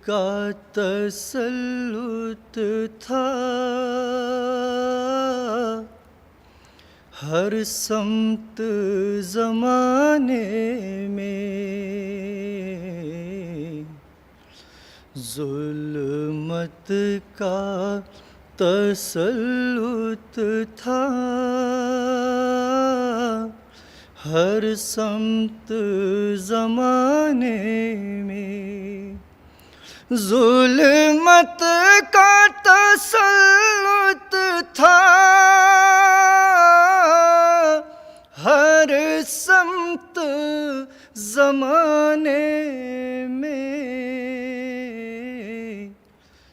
کا تسلط تھا، ہر سمت زمانے میں ظلمت کا تسلط تھا، ہر سمت زمانے میں ظلمت کا تسلط تھا، ہر سمت زمانے میں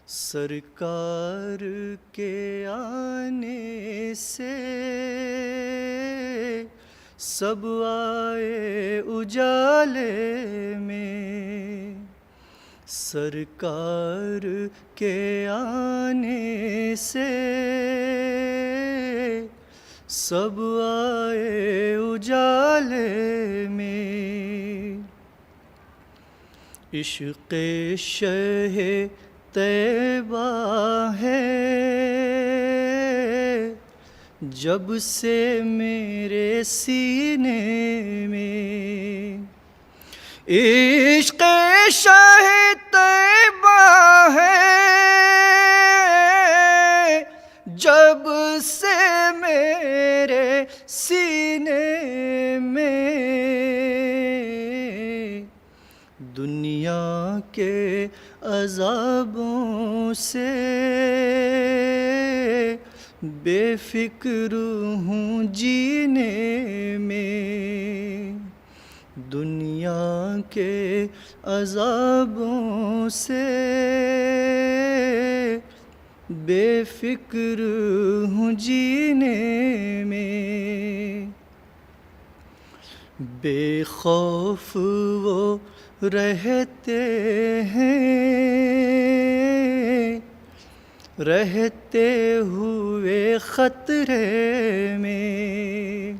سرکار کے آنے سے سب آئے اجالے میں، سرکار کے آنے سے سب آئے اجالے میں، عشق شہ طیبہ ہے جب سے میرے سینے میں، عشق شہ طیبہ ہے جب سے میرے سینے میں، دنیا کے عذابوں سے بے فکر ہوں جینے میں، دنیا کے عذابوں سے بے فکر ہوں جینے میں، بے خوف وہ رہتے ہیں رہتے ہوئے خطرے میں،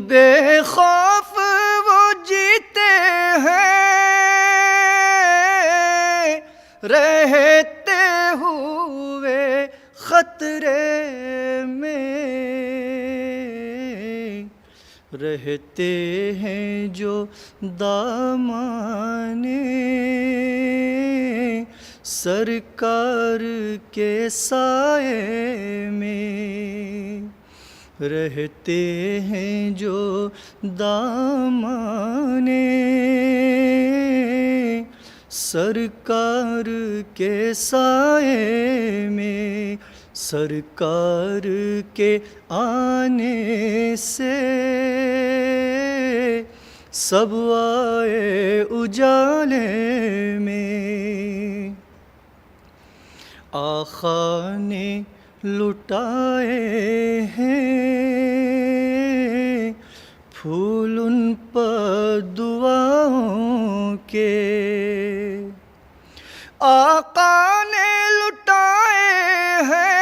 بے خوف وہ جیتے ہیں رہتے ہوئے خطرے میں، رہتے ہیں جو دامانے سرکار کے سائے میں، رہتے ہیں جو دامانے سرکار کے سائے میں، سرکار کے آنے سے سب آئے اجالے میں، آقا نے لٹائے ہیں پھول ان پر دعاؤں کے، آقا نے لٹائے ہیں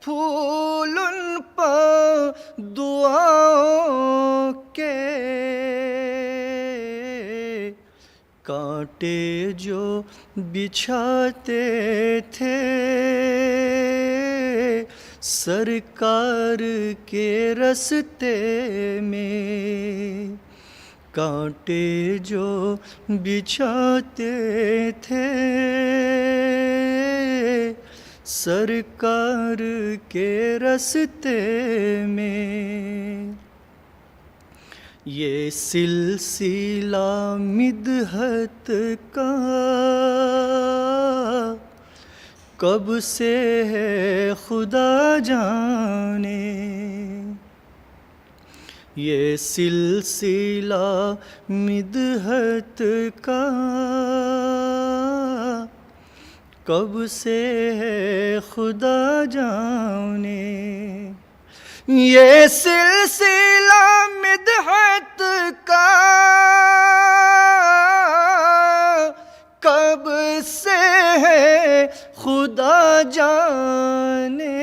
پھول ان پر دعاؤں کے، کانٹے جو بچھاتے تھے سرکار کے رستے میں، کانٹے جو بچھاتے تھے سرکار کے رستے میں، یہ سلسلہ مدحت کا کب سے ہے خدا جانے، یہ سلسلہ مدحت کا کب سے ہے خدا جانے، یہ سلسلہ مدحت کا کب سے ہے خدا جانے،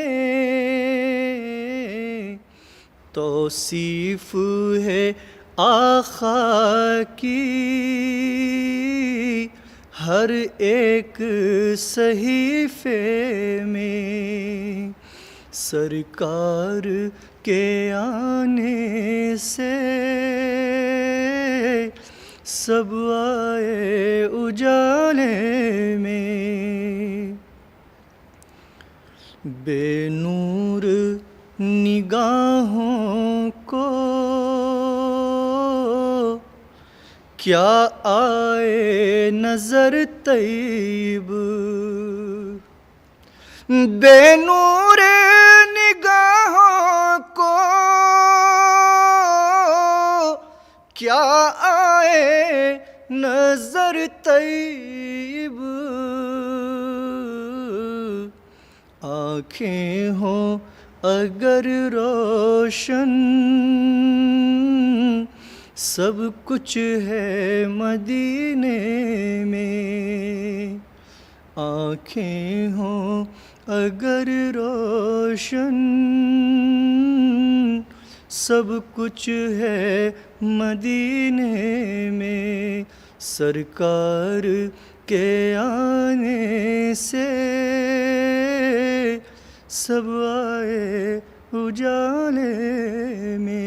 توصیف ہے آقا کی ہر ایک صحیفے میں سرکار کے آنے سے سب آئے اجالے میں، بے نور نگاہوں کو کیا آئے نظر طیب، بے نور نگاہوں کو کیا آئے نظر طیب، آنکھیں ہوں اگر روشن سب کچھ ہے مدینے میں، آنکھیں ہوں اگر روشن سب کچھ ہے مدینے میں، سرکار کے آنے سے سب آئے اجالے میں۔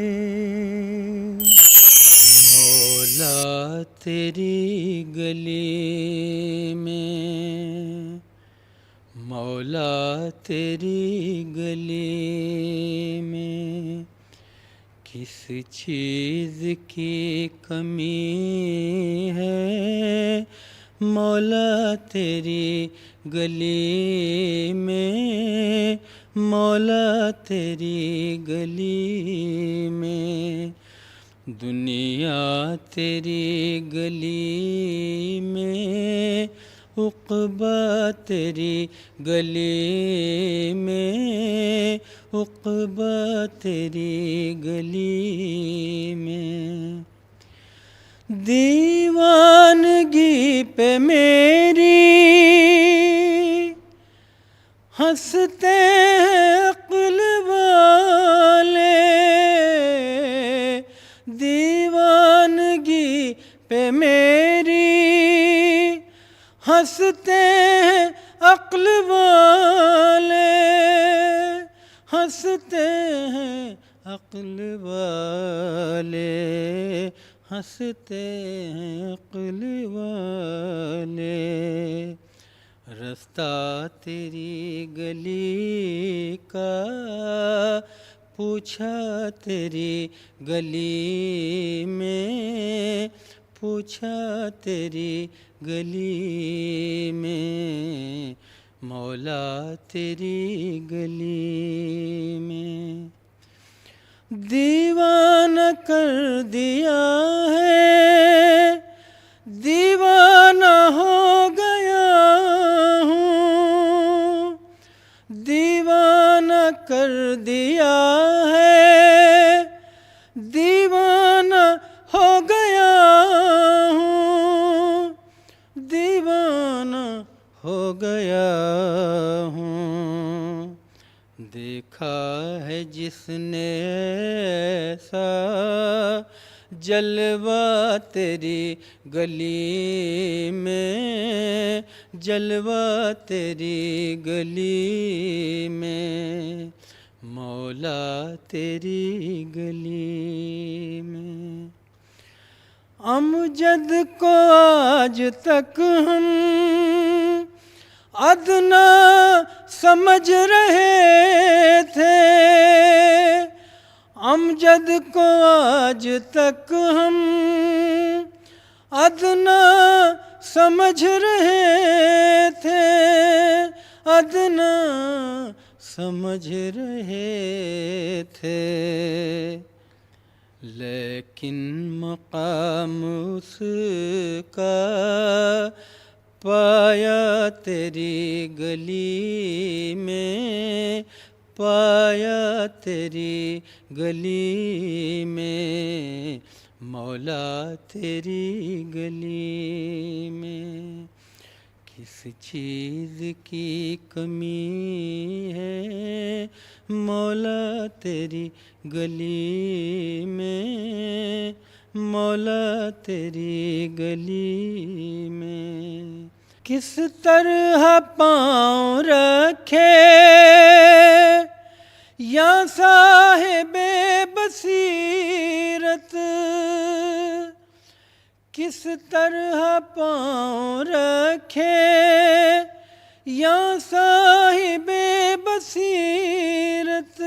مولا تیری گلی میں، مولا تیری گلی میں کس چیز کی کمی ہے، مولا تیری گلی میں، مولا تیری گلی میں، دنیا تیری گلی میں، عقبہ تیری گلی میں، عقبہ تیری گلی میں، دیوانگی پہ میری ہنستے ہیں عقل والے، دیوانگی پہ میری ہنستے ہیں عقل والے، ہنستے ہیں عقل والے، ہنستے ہیں عقل والے، رستہ تیری گلی کا پوچھا تیری گلی میں، پوچھا تیری گلی میں، مولا تیری گلی میں، دیوانہ کر دیا ہے، دیوانہ ہو گیا ہوں، دیوانہ کر دیا ہے، دیوانہ ہو گیا ہوں، دیوانہ ہو گیا ہوں، دیکھا ہے جس نے ایسا جلوہ تیری گلی میں، جلوہ تیری گلی میں، مولا تیری گلی میں، امجد کو آج تک ہم ادنا سمجھ رہے تھے، امجد کو آج تک ہم ادنا سمجھ رہے تھے، ادنا سمجھ رہے تھے، لیکن مقام اس کا پایا تیری گلی میں، پایا تیری گلی میں، مولا تیری گلی میں، کس چیز کی کمی ہے، مولا تیری گلی میں، مولا تیری گلی میں کس طرح پاؤں رکھے یا صاحب بصیرت، کس طرح پاؤں رکھے یا صاحب بصیرت،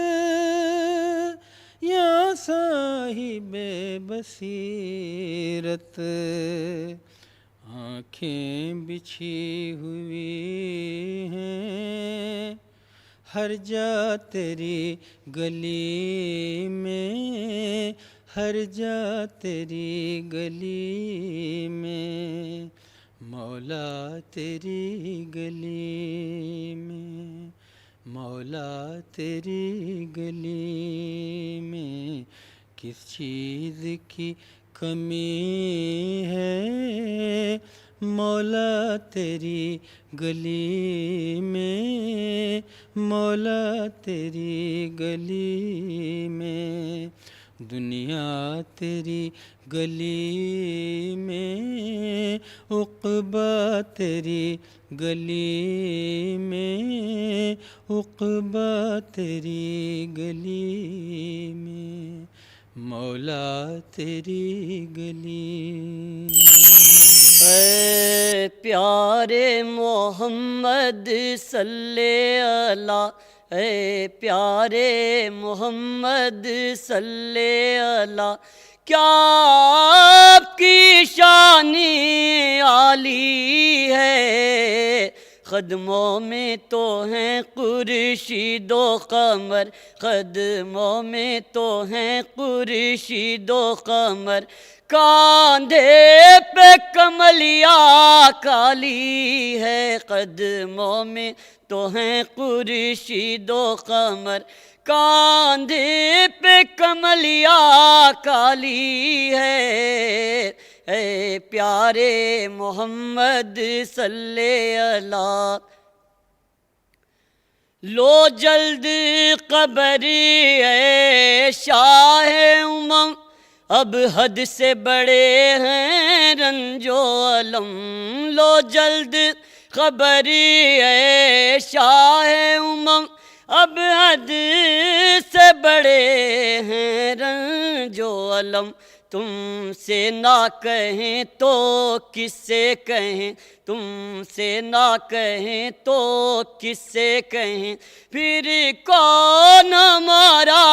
یا صاحب بصیرت، آنکھیں بچھی ہوئی ہیں ہر جا تیری گلی میں، ہر جا تیری گلی میں، مولا تیری گلی میں، مولا تیری گلی میں کس چیز کی کمی ہے، مولا تیری گلی میں، مولا تیری گلی میں، دنیا تیری گلی میں، عقبہ تیری گلی میں، عقبہ تیری گلی میں، مولا تیری گلی۔ اے پیارے محمد صلی اللہ، اے پیارے محمد صلی اللہ، کیا آپ کی شان عالی ہے، قدموں میں تو ہیں خورشید و قمر، قدموں میں تو ہیں خورشید و قمر، کاندھے پہ کملیاں کالی ہے، قدموں میں تو ہیں خورشید و قمر، کاندھے پہ کملیاں کالی ہے، اے پیارے محمد صلی اللہ، لو جلد قبر اے شاہ امم، اب حد سے بڑے ہیں رنج و الم، لو جلد خبر اے شاہ امم، اب حد سے بڑے ہیں رنج و الم، تم سے نہ کہیں تو کس سے کہیں، تم سے نہ کہیں تو کس سے کہیں، پھر کون ہمارا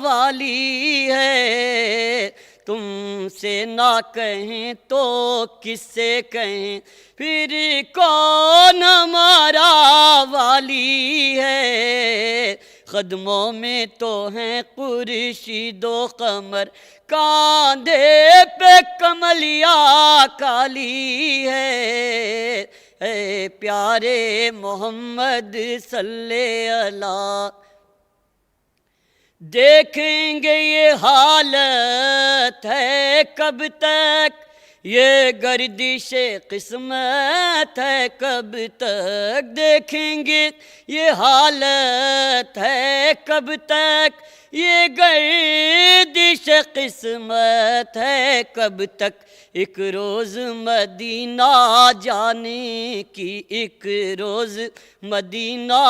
والی ہے، تم سے نہ کہیں تو کس سے کہیں، پھر کون ہمارا والی ہے، قدموں میں تو ہیں خورشید و قمر، کاندھے پہ کملیاں کالی ہے، اے پیارے محمد صلی اللہ، دیکھیں گے یہ حالت ہے کب تک، یہ گردش قسمت ہے کب تک، دیکھیں گے یہ حالت ہے کب تک، یہ گردش قسمت ہے کب تک، ایک روز مدینہ جانے کی، ایک روز مدینہ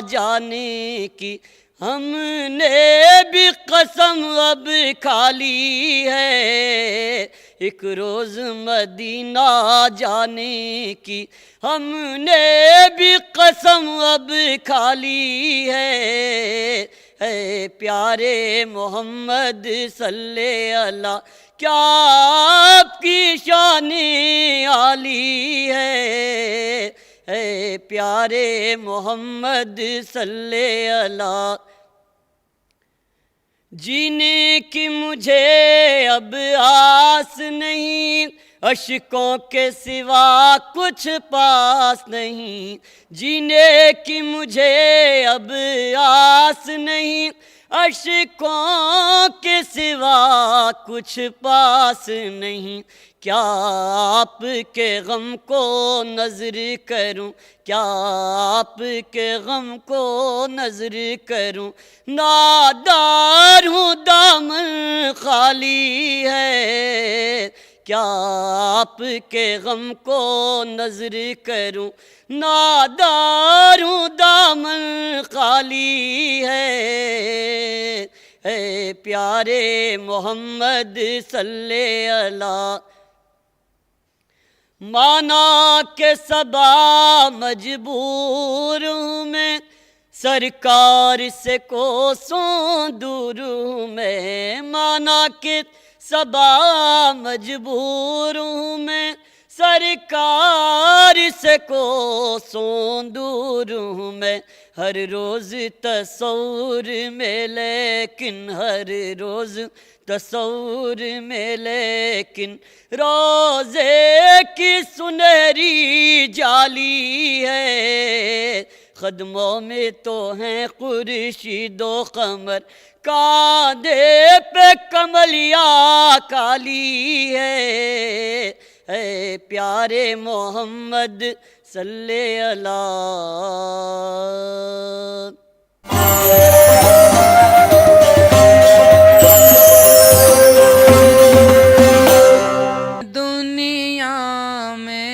جانے کی، ہم نے بھی قسم اب کھا لی ہے، ایک روز مدینہ جانے کی، ہم نے بھی قسم اب کھا لی ہے، اے پیارے محمد صلی اللہ، کیا آپ کی شان عالی ہے، اے پیارے محمد صلی اللہ، جینے کی مجھے اب آس نہیں، اشکوں کے سوا کچھ پاس نہیں، جینے کی مجھے اب آس نہیں، اشکوں کے سوا کچھ پاس نہیں، کیا آپ کے غم کو نظر کروں، کیا آپ کے غم کو نظر کروں، نادار ہوں دامن خالی ہے، کیا آپ کے غم کو نظر کروں، نادار ہوں دامن خالی ہے، اے پیارے محمد صلی اللہ۔ مانا کہ صبا مجبور ہوں میں، سرکار سے کوسوں دور ہوں میں، مانا کہ صبا مجبور ہوں میں، سرکار سے کوسوں دور ہوں میں، ہر روز تصور میں لیکن ہر روز تصور میں لیکن روزے کی سنہری جالی ہے، قدموں میں تو ہیں خورشید و قمر، کاندھے پہ کملیاں کالی ہے، اے پیارے محمد صلی اللہ۔ دنیا میں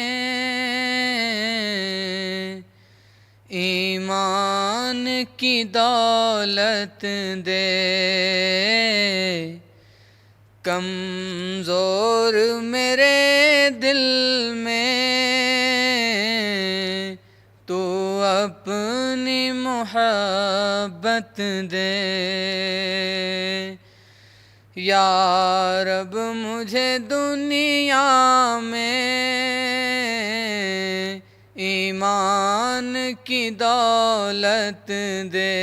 ایمان کی دولت دے، کمزور میرے دل میں تو اپنی محبت دے، یا رب مجھے دنیا میں ایمان کی دولت دے،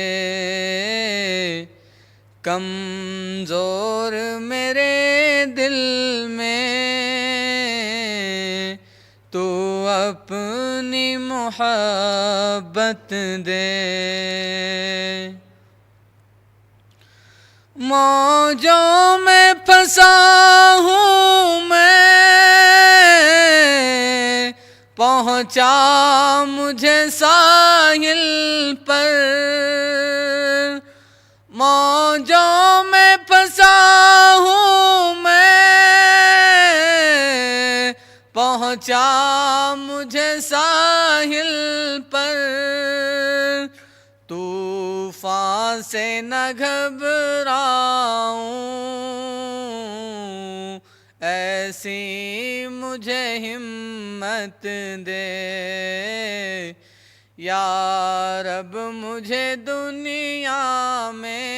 کمزور میرے دل میں تو اپنی محبت دے، موجوں میں پھنسا ہوں میں، پہنچا مجھے ساحل پر، موجوں میں پھنسا ہوں میں، پہنچا مجھے ساحل پر، طوفان سے نہ گھبراؤں، ایسی مجھے ہمت دے، یا رب مجھے دنیا میں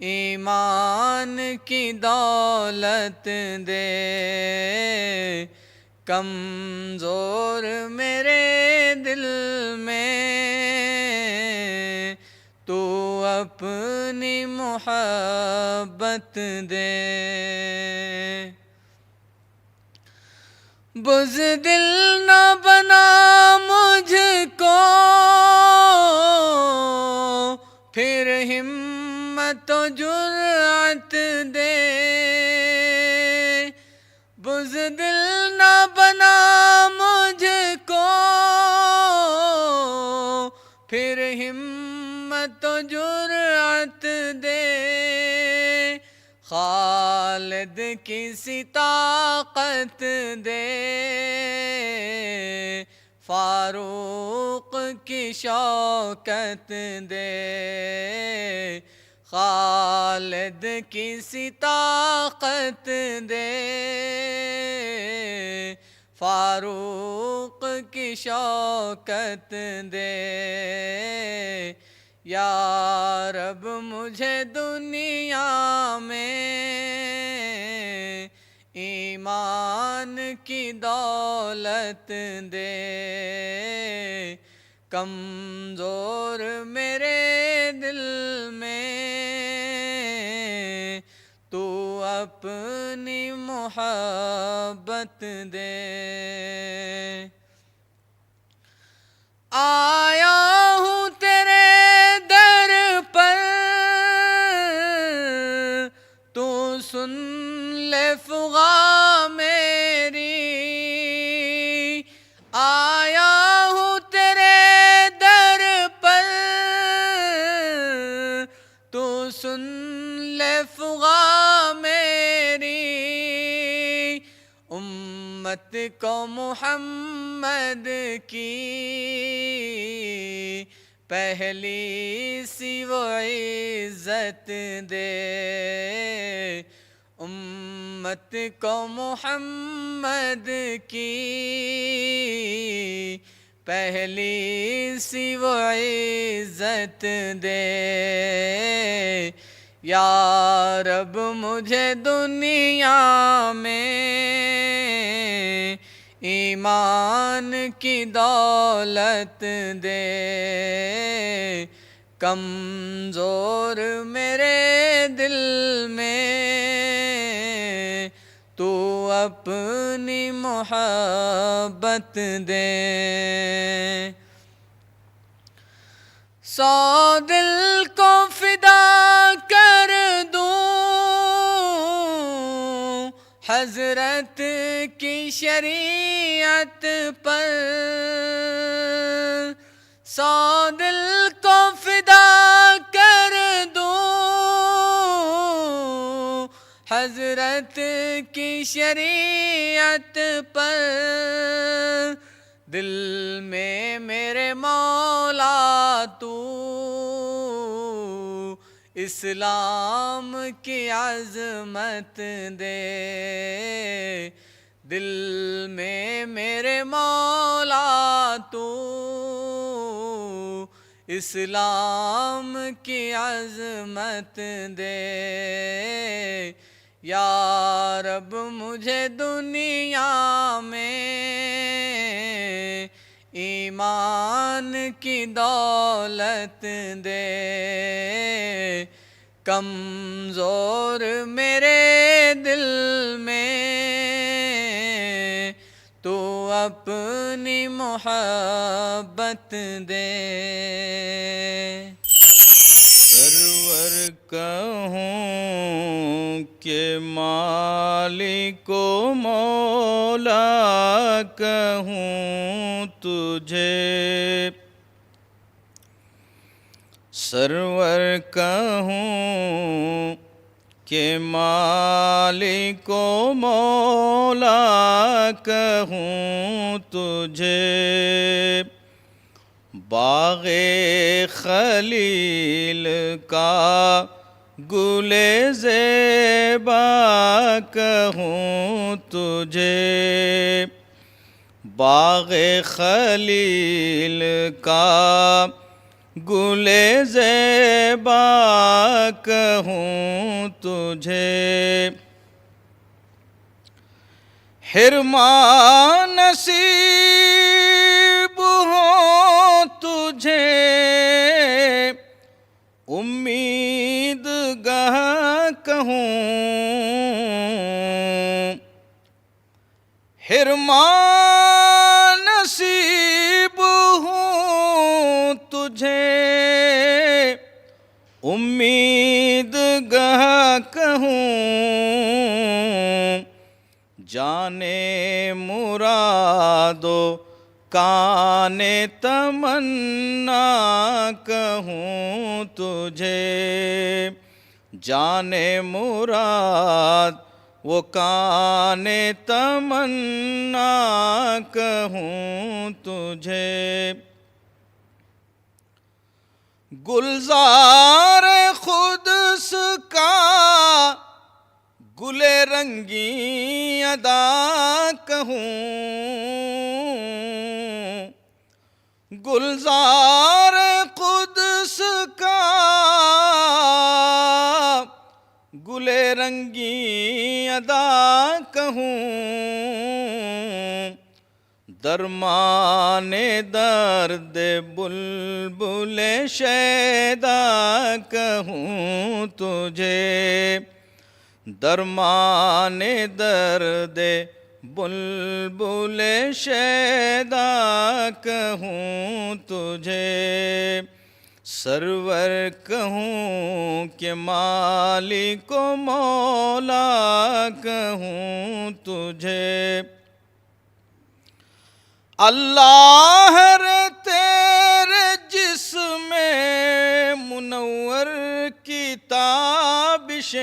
ایمان کی دولت دے، کمزور میرے دل میں تو اپنی محبت دے، بزدل نہ بنا مجھ کو، پھر ہمت و جرأت دے، بزدل نہ بنا مجھ کو، پھر ہمت و جرأت دے، خالد کی سی طاقت دے، فاروق کی شوکت دے، خالد کی سی طاقت دے، فاروق کی شوکت دے، یا رب مجھے دنیا میں ایمان کی دولت دے، کمزور میرے دل میں تو اپنی محبت دے، آیا ہوں تیرے در لفغاں میری آیا ہوں تیرے در پر، تو سن لفغاں میری، امت کو محمد کی پہلی سی وہ عزت دے، امت کو محمد کی پہلی سی وہ عزت دے۔ یا رب مجھے دنیا میں ایمان کی دولت دے، کمزور میرے دل میں تو اپنی محبت دے۔ 100 دل کو فدا کر دوں حضرت کی شریعت پر، 100 دل کو فدا کر دوں حضرت کی شریعت پر، دل میں میرے مولا تو اسلام کی عظمت دے، دل میں میرے مولا تو اسلام کی عظمت دے۔ یا رب مجھے دنیا میں ایمان کی دولت دے، کمزور میرے دل میں تو اپنی محبت دے۔ سرور کہوں کہ مالک و مولا کہوں تجھے، سرور کہوں کہ مالک و مولا کہوں تجھے، باغ خلیل کا گل زیبا کہوں تجھے، باغ خلیل کا گل زیبا کہوں تجھے، حرمان نصیب ہو تجھے امید گاہ کہوں، حرمان نصیب ہوں تجھے امید گاہ کہوں، جانے مراد و کان تمنا کہوں تجھے، جانے مراد وہ کان تمنا کہوں تجھے، گلزار قدس کا گل رنگی ادا کہوں، گلزار قدس کا گل رنگی ادا کہوں، درمان درد بلبل شیدا کہوں تجھے، درمان درد بلبل شیدا کہوں تجھے، سرور کہوں کہ مالک و مولا کہوں تجھے، اللہ رے تیرے جسم منور کی تابشیں،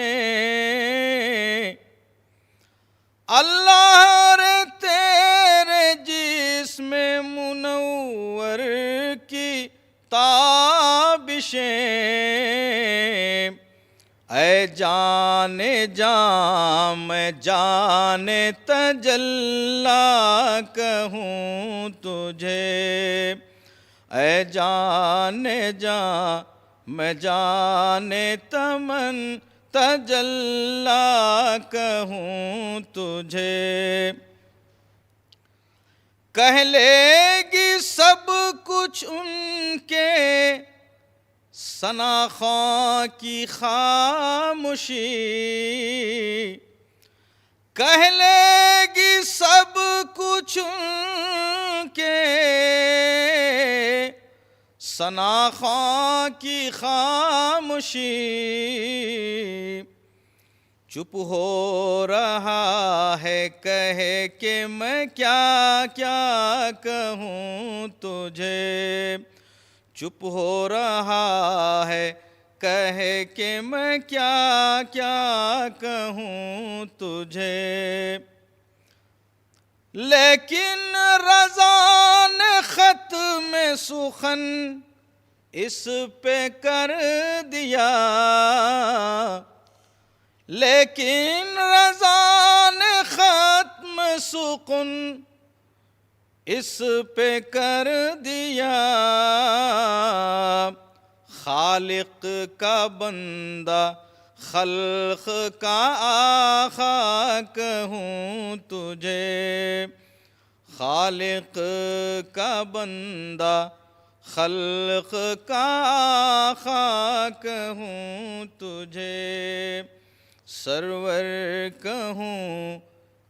اللہ رے تیرے جسم منور کی تابشیں، اے جان جاں میں جان تجلی کہوں تجھے، اے جان جاں میں جان تمن تجلی کہوں تجھے، کہہ لے گی سب کچھ ان کے ثنا خواں کی خاموشی، کہہ لے گی سب کچھ ان کے ثنا خواں کی خاموشی، چپ ہو رہا ہے کہے کہ میں کیا کیا کہوں تجھے، چپ ہو رہا ہے کہے کہ میں کیا کیا کہوں تجھے، لیکن رضا نے ختم سخن اس پہ کر دیا، لیکن رضا نے ختم سخن اس پہ کر دیا، خالق کا بندہ خلق کا آقا کہوں تجھے، خالق کا بندہ خلق کا آقا کہوں تجھے، سرور کہوں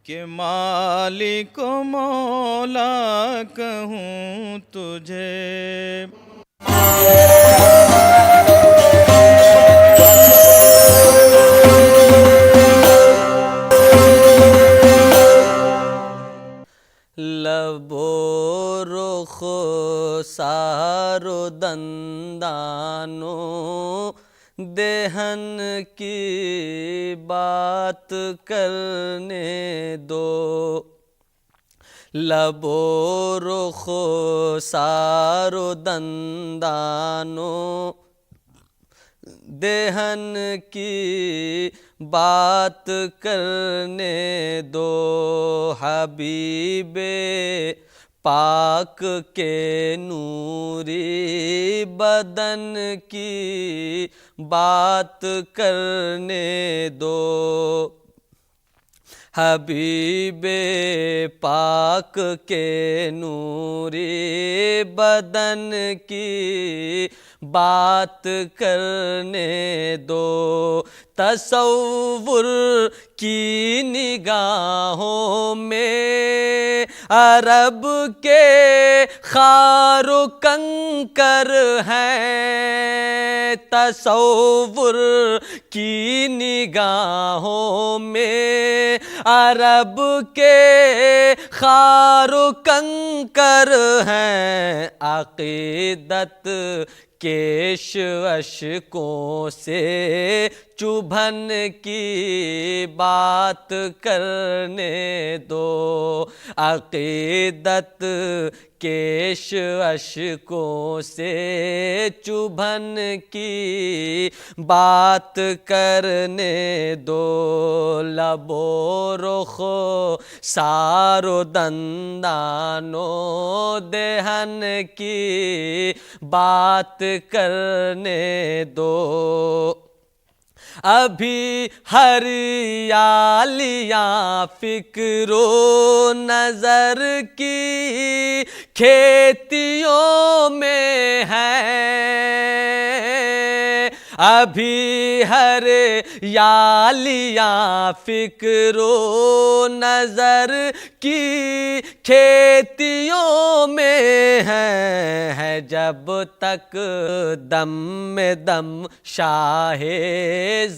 کہ مالک و مولا کہوں تجھے۔ لب و رخسار و دندانوں دہن کی بات کرنے دو، لب و رخسار و دندانوں دہن کی بات کرنے دو، حبیب پاک کے نوری بدن کی بات کرنے دو، حبیب پاک کے نوری بدن کی بات کرنے دو، تصور کی نگاہوں میں عرب کے خار و کنکر ہیں، تصور کی نگاہوں میں عرب کے خار و کنکر ہیں، عقیدت کیش اشکوں سے چبھن کی بات کرنے دو، عقیدت کیش اشکوں سے چبھن کی بات کرنے دو، لب و رخ سار و دندانوں دہن کی بات کرنے دو، ابھی ہریالیاں فکر و نظر کی کھیتیوں میں ہے، ابھی ہر یالیاں فکر و نظر کی کھیتیوں میں ہے جب تک دم میں دم شاہ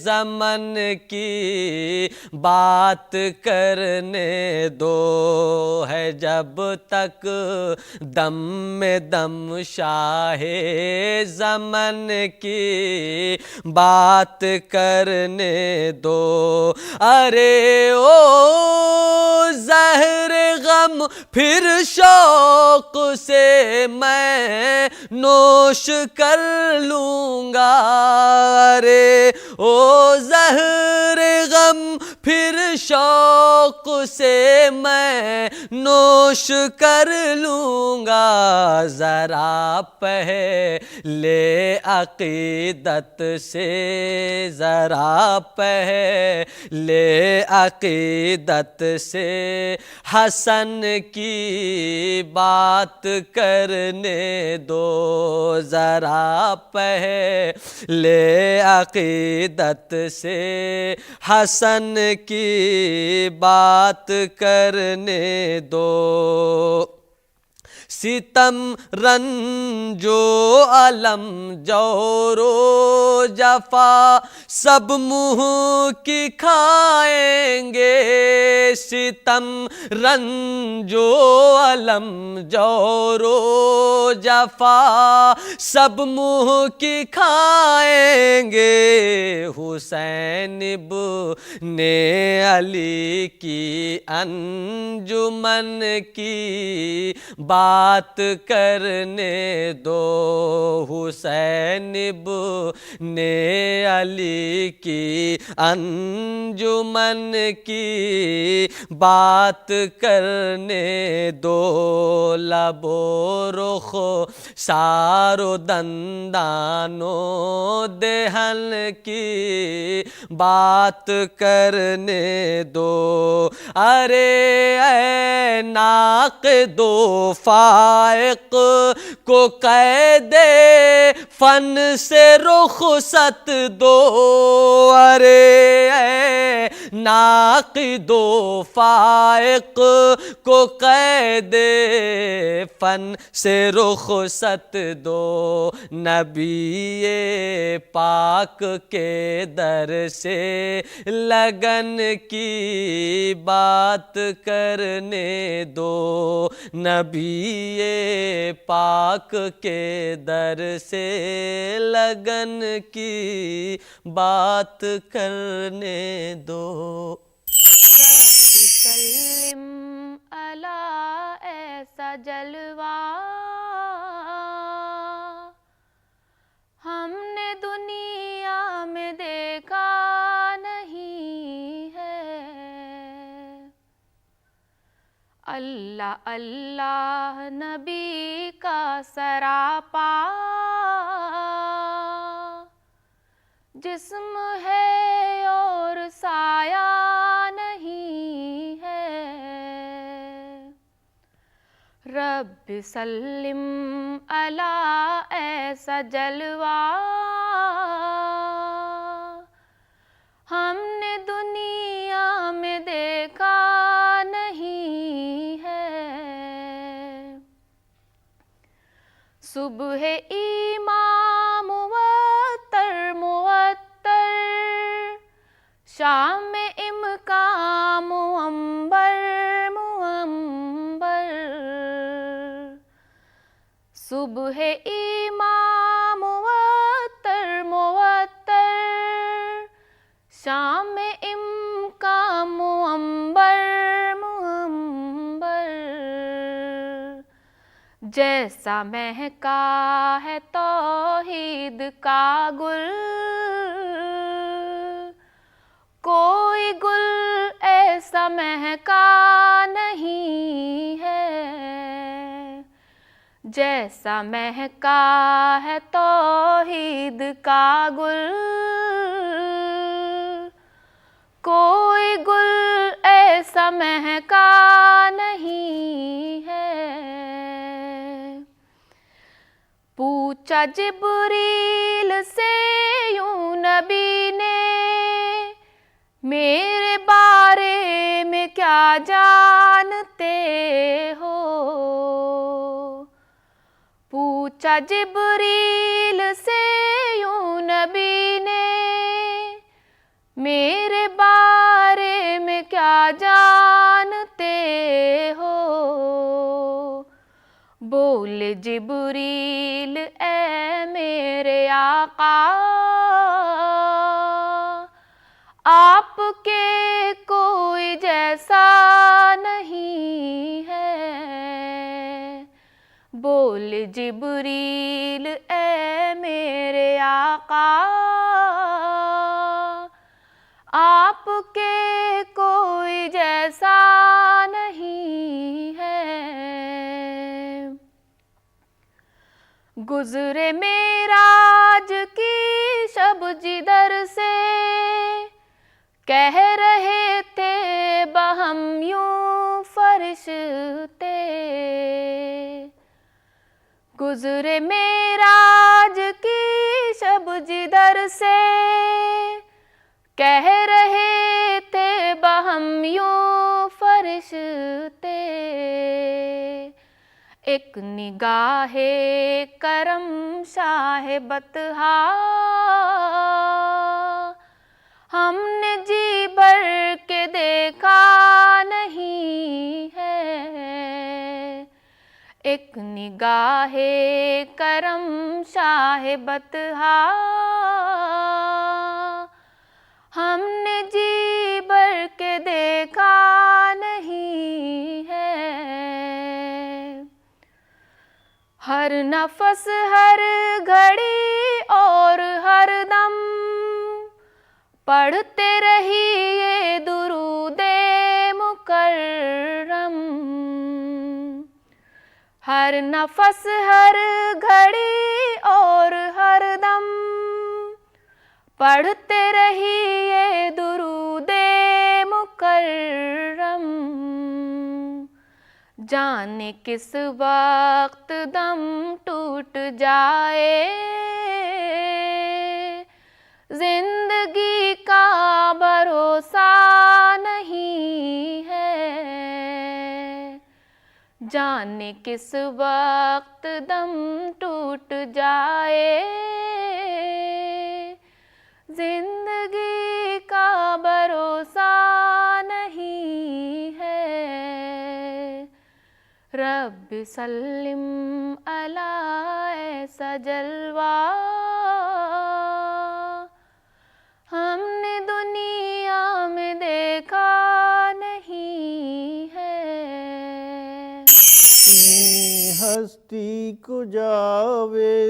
زمن کی بات کرنے دو، ہے جب تک دم میں دم شاہ زمن کی بات کرنے دو۔ ارے او زہر غم پھر شوق سے میں نوش کر لوں گا، ارے او زہر غم پھر شوق سے میں نوش کر لوں گا، ذرا پہلے عقیدت سے، ذرا پہلے عقیدت سے حسن کی بات کرنے دو، ذرا پہلے عقیدت سے حسن کی بات کرنے دو۔ ستم رنج و الم جور و جفا سب منہ کی کھائیں گے، ستم رنج و الم جور و جفا سب منہ کی کھائیں گے، حسین ابن علی کی انجمن کی بات کرنے دو، حسین ابن علی کی انجمن کی بات کرنے دو، لب و رخ سار و دندان و دہن کی بات کرنے دو۔ ارے اے ناقد و فائق کو قید فن سے رخصت دو، ارے اے ناقد و فائق کو قید فن سے رخصت دو، نبی پاک کے در سے لگن کی بات کرنے دو، نبی پاک کے در سے لگن کی بات کرنے دو۔ سلم علی ایسا جلوہ ہم نے دنیا میں دیکھا نہیں ہے، اللہ اللہ نبی کا سراپا جسم ہے اور سایہ نہیں ہے، رب سلم علی ایسا جلوہ ہم نے دنیا میں دیکھا نہیں ہے، صبح ایمان معطر معطر، شام میں امکان معنبر معنبر، صبح ایمان معطر معطر، شام میں امکان معنبر معنبر، جیسا مہکا ہے توحید کا گل، کوئی گل ایسا مہکا نہیں ہے، جیسا مہکا ہے توحید کا گل، کوئی گل ایسا مہکا نہیں ہے، پوچھ پوچھا جبریل سے یوں نبی نے میرے بارے میں کیا جانتے ہو. پوچھا جبریل سے یوں نبی نے میرے بارے میں کیا جانتے ہو. بولے جبریل اے میرے آقا آپ کے کوئی جیسا نہیں ہے. بولے جبریل اے میرے آقا آپ کے کوئی جیسا نہیں ہے. گزرے معراج کی شب جدھر سے کہہ رہے تھے باہم یوں فرشتے. گزرے معراج کی شب جدھر سے کہہ رہے تھے باہم یوں فرشتے. ایک نگاہ کرم شاہ بطحا ہم نے جی بھر کے دیکھا نہیں ہے. ایک نگاہ کرم شاہ بطحا ہم نے جی بھر کے دیکھا نہیں ہے. ہر نفس ہر گھڑی اور ہر دم پڑھتے رہیے درود مکرم. ہر نفس ہر گھڑی اور ہر دم پڑھتے رہیے درود مکرم. جانے کس وقت دم ٹوٹ جائے زندگی کا بھروسہ نہیں ہے. جانے کس وقت دم ٹوٹ جائے زندگی کا بھروسہ نہیں ہے. رب سلم علی ایسا جلوہ ہم نے دنیا میں دیکھا نہیں ہے. اپنی ہستی کو جاوید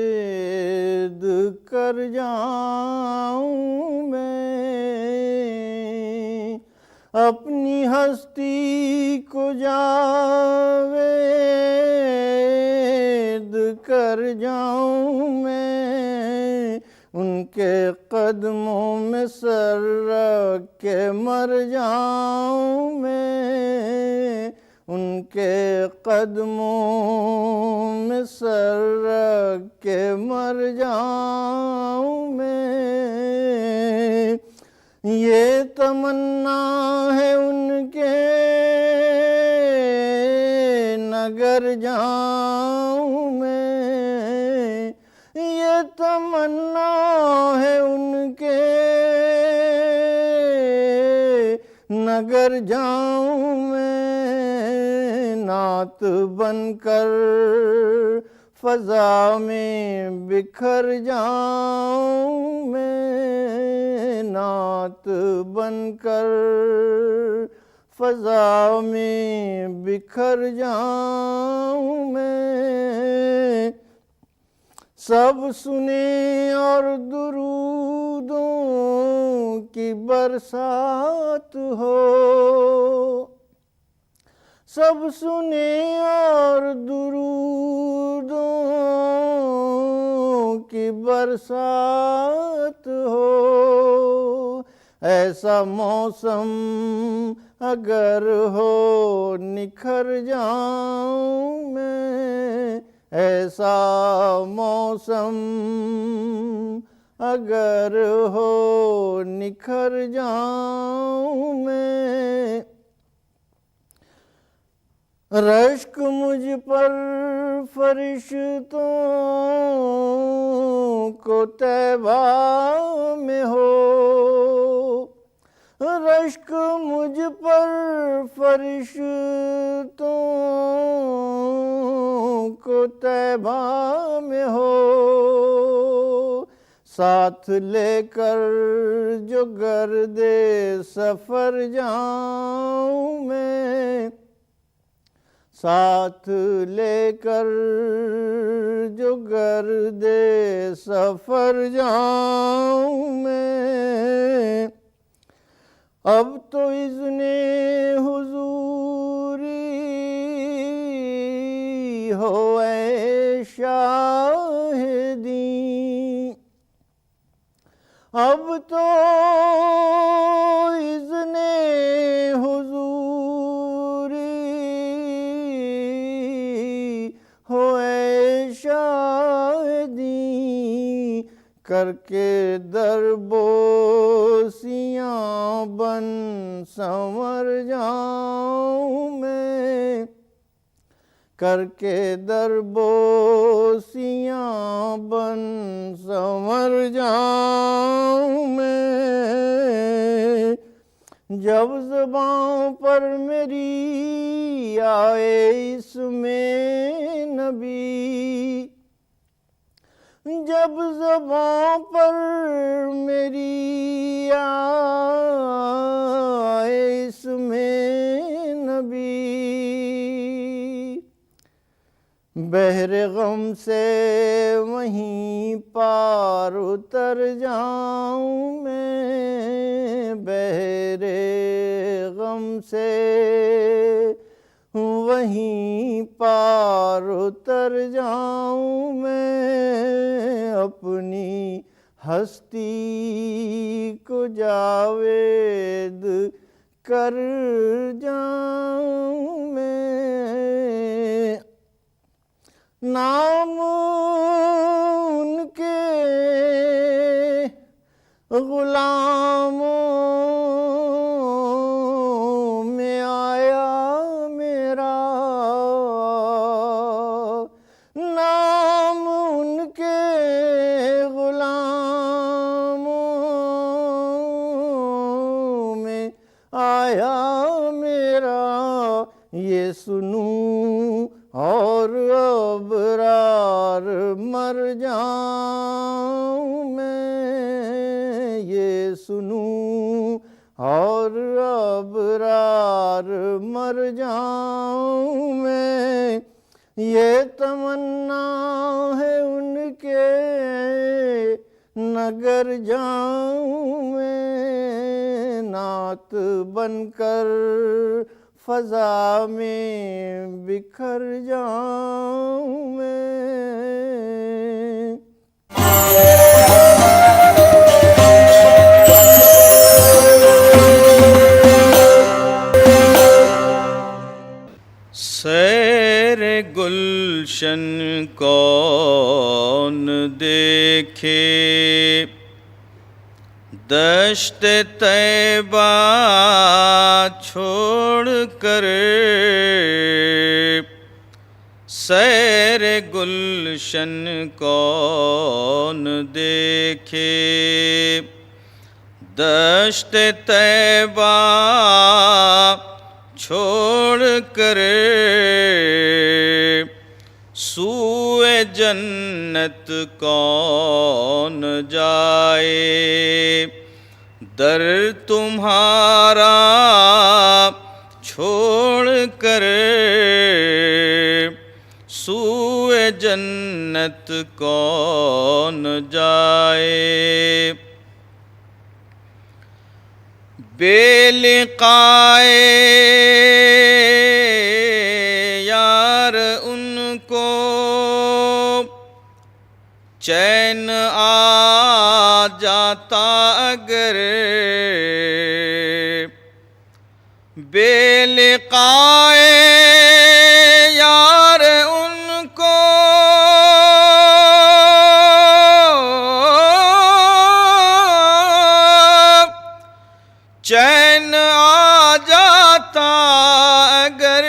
کر جاؤں میں. اپنی ہستی کو جاوید کر جاؤں میں. ان کے قدموں میں سر رکھ کے مر جاؤں میں. ان کے قدموں میں سر رکھ کے مر جاؤں میں. یہ تمنا ہے ان کے نگر جاؤں میں. یہ تمنا ہے ان کے نگر جاؤں میں. نعت بن کر فضا میں بکھر جاؤں میں. نعت بن کر فضا میں بکھر جاؤں میں. سب سنیں اور درودوں کی برسات ہو. سب سنیں اور درودوں کی برسات ہو. ایسا موسم اگر ہو نکھر جاؤں میں. ایسا موسم اگر ہو نکھر جاؤں میں، رشک مجھ پر فرشتوں کو طیبہ میں ہو، رشک مجھ پر فرشتوں کو طیبہ میں ہو، ساتھ لے کر جو گرد سفر جاؤں میں، ساتھ لے کر جو گرد سفر جاؤں میں، اب تو اذن حضوری ہو اے شاہدین، اب تو اذن حضوری ہو اے شاہدین، کر کے دربوسیاں بن سنور جاؤں میں، کر کے دربوسیاں بن سنور جاؤں میں، جب زباں پر میری آئے اسم نبی، جب زباں پر میری آئے اسم نبی، بحر غم سے وہیں پار اتر جاؤں میں، بحر غم سے وہیں پار اتر جاؤں میں، اپنی ہستی کو جاوید کر جاؤں میں، نام ان کے غلاموں میں آیا میرا، نام ان کے غلاموں میں آیا میرا، یہ سنوں اور ابرار مر جاؤں میں، یہ سنوں اور ابرار مر جاؤں میں، یہ تمنا ہے ان کے نگر جاؤں میں، نعت بن کر فضا میں بکھر جاؤں میں۔ سیر گلشن کون دیکھے، دشت طیبہ چھوڑ کر، سیر گلشن کون دیکھے، دشت طیبہ چھوڑ کر، سوئے جنت کون جائے، در تمہارا چھوڑ کر، سوئے جنت کون جائے، بے لقائے یار ان کو چین آ جاتا اگر، بے لقائے یار ان کو چین آ جاتا اگر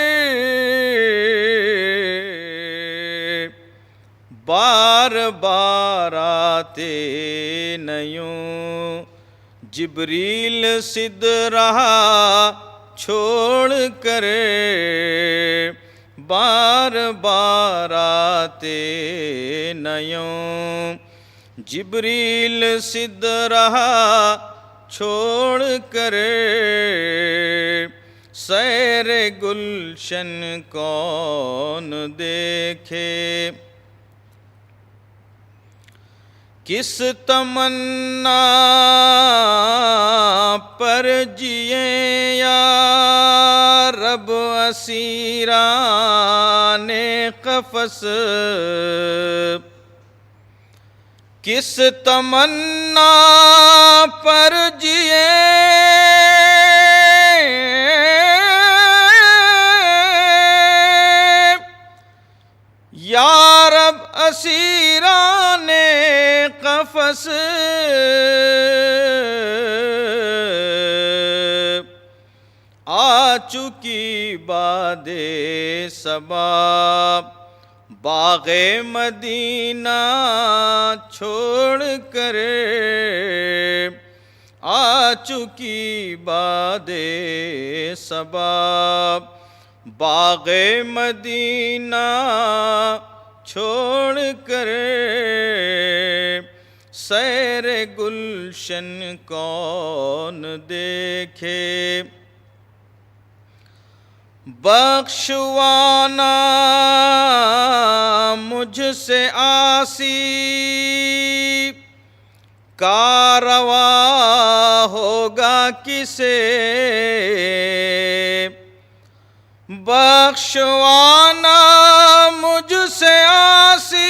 بار بار آتے نہ یوں جبریل سدرہ چھوڑ کر بار بار آتے نہ یوں جبریل سدرہ چھوڑ کر سیر گلشن کون دیکھے کس تمنا پر جیے یا رب اسیران قفس کس تمنا پر جیے یا رب اسیران قفس آ چکی باد صبا باغ مدینہ چھوڑ کر آ چکی باد صبا باغ مدینہ چھوڑ کر سیر گلشن کون دیکھے بخشوانا مجھ سے عاصی کاروا ہوگا کسے بخشوانا مجھ سے عاصی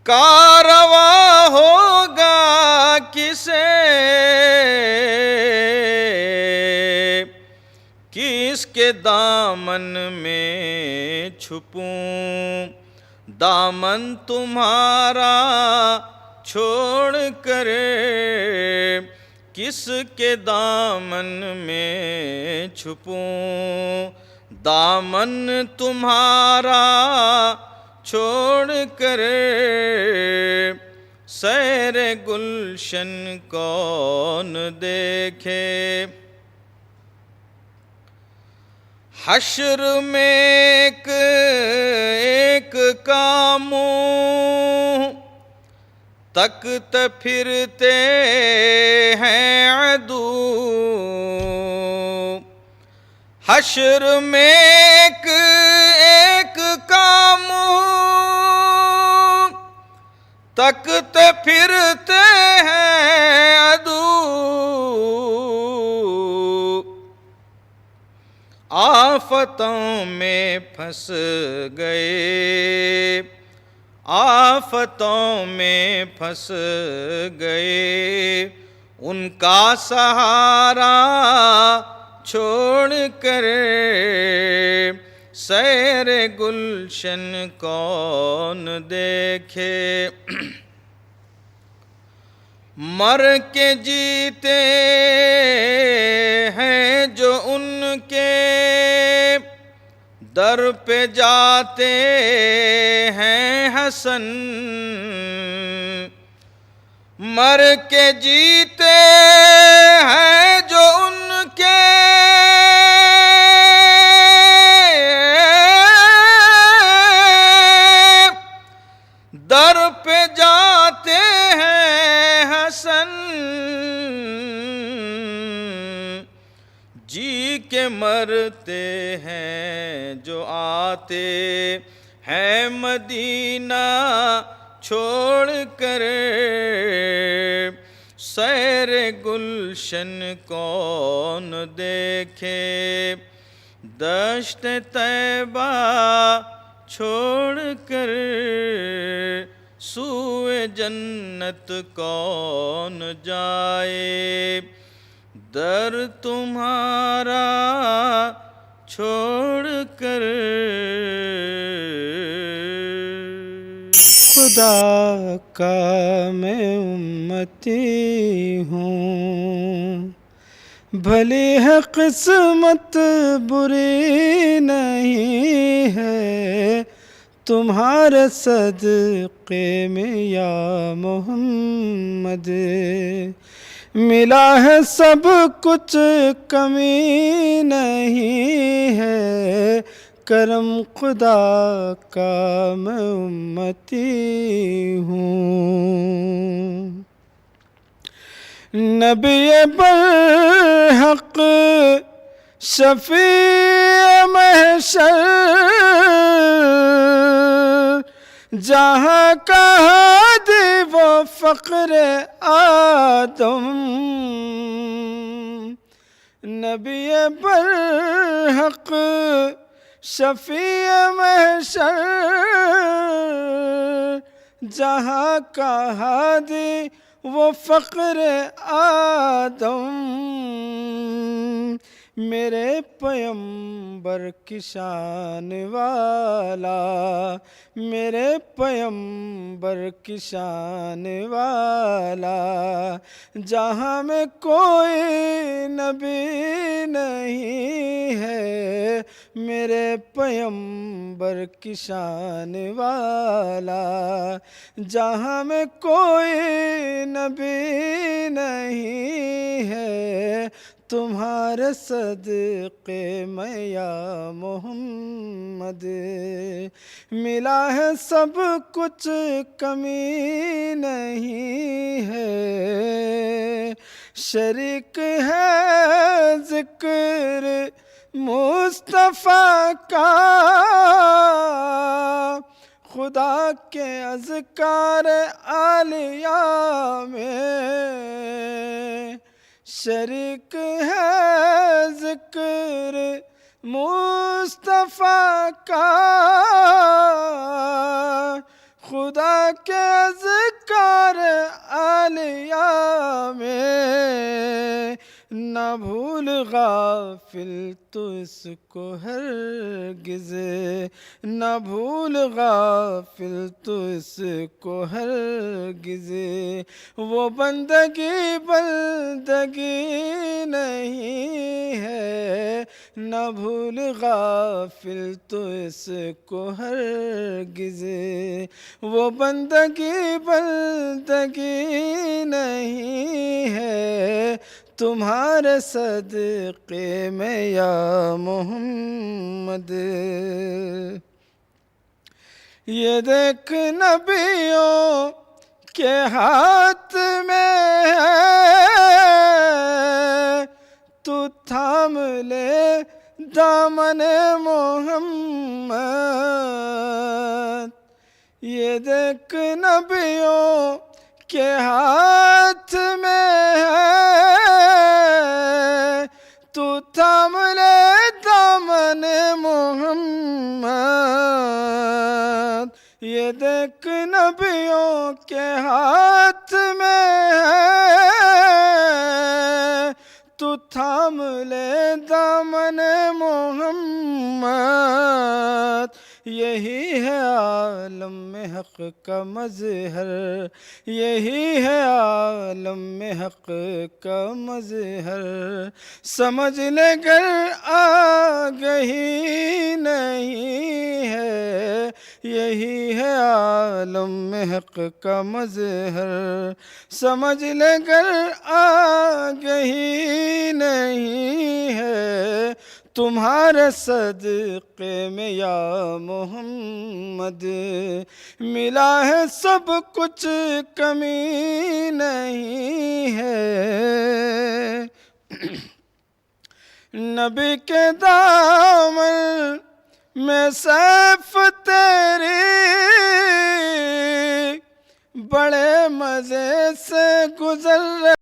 کاروا ہوگا کسے کس کے دامن میں چھپوں دامن تمہارا چھوڑ کر کس کے دامن میں چھپوں دامن تمہارا چھوڑ کر سیر گلشن کون دیکھے حشر میں ایک کا منہ تکتے پھرتے ہیں عدو حشر میں ایک کا منہ تکتے پھرتے ہیں عدو آفتوں میں پھنس گئے آفتوں میں پھنس گئے ان کا سہارا چھوڑ کر سیر گلشن کون دیکھے مر کے جیتے ہیں جو ان کے در پہ جاتے ہیں حسن مر کے جیتے ہیں جو ان کے در پہ جاتے ہیں حسن جی کے مرتے ہیں جو آتے ہیں مدینہ چھوڑ کر سیر گلشن کون دیکھے دشت طیبہ چھوڑ کر سوئے جنت کون جائے در تمہارا چھوڑ کر خدا کا میں امتی ہوں، بھلی ہے قسمت بری نہیں ہے تمہارے صدقے میں یا محمد، ملا ہے سب کچھ کمی نہیں ہے کرم خدا کا میں امتی ہوں۔ نبی برحق شفیع محشر جہاں کا ہادی وہ فقر آدم، نبی برحق شفیع محشر جہاں کا ہادی وہ فقر آدم، میرے پیمبر کی شان والا، میرے پیمبر کی شان والا، جہاں میں کوئی نبی نہیں ہے میرے پیمبر کی شان والا، جہاں میں کوئی نبی نہیں ہے تمہارے صدقے میں یا محمد، ملا ہے سب کچھ کمی نہیں ہے، شریک ہے ذکر مصطفیٰ کا خدا کے اذکار عالیہ میں، شریک ہے ذکر مصطفیٰ کا خدا کے اذکار عالیہ میں، نہ بھول غافل تو اس کو ہرگز، نہ بھول غافل تو اس کو ہرگز، وہ بندگی بندگی نہیں ہے، نہ بھول غافل تو اس کو ہرگز، وہ بندگی بندگی نہیں ہے تمہارے صدقے میں یا محمد، یہ دیکھ نبیوں کے ہاتھ میں ہے تو تھام لے دامن محمد، یہ دیکھ نبیوں کے ہاتھ میں ہے تو تھام لے دامن محمد، یہ دیکھ نبیوں کے ہاتھ میں ہے تو تھام لے دامن محمد، یہی ہے عالم میں حق کا مظہر، یہی ہے عالم میں حق کا مظہر، سمجھ لے گر آگہی نہیں ہے، یہی ہے عالم میں حق کا مظہر، سمجھ لے گر آگہی نہیں ہے تمہارے صدقے میں یا محمد، ملا ہے سب کچھ کمی نہیں ہے، نبی کے دامن میں سیف تیری بڑے مزے سے گزر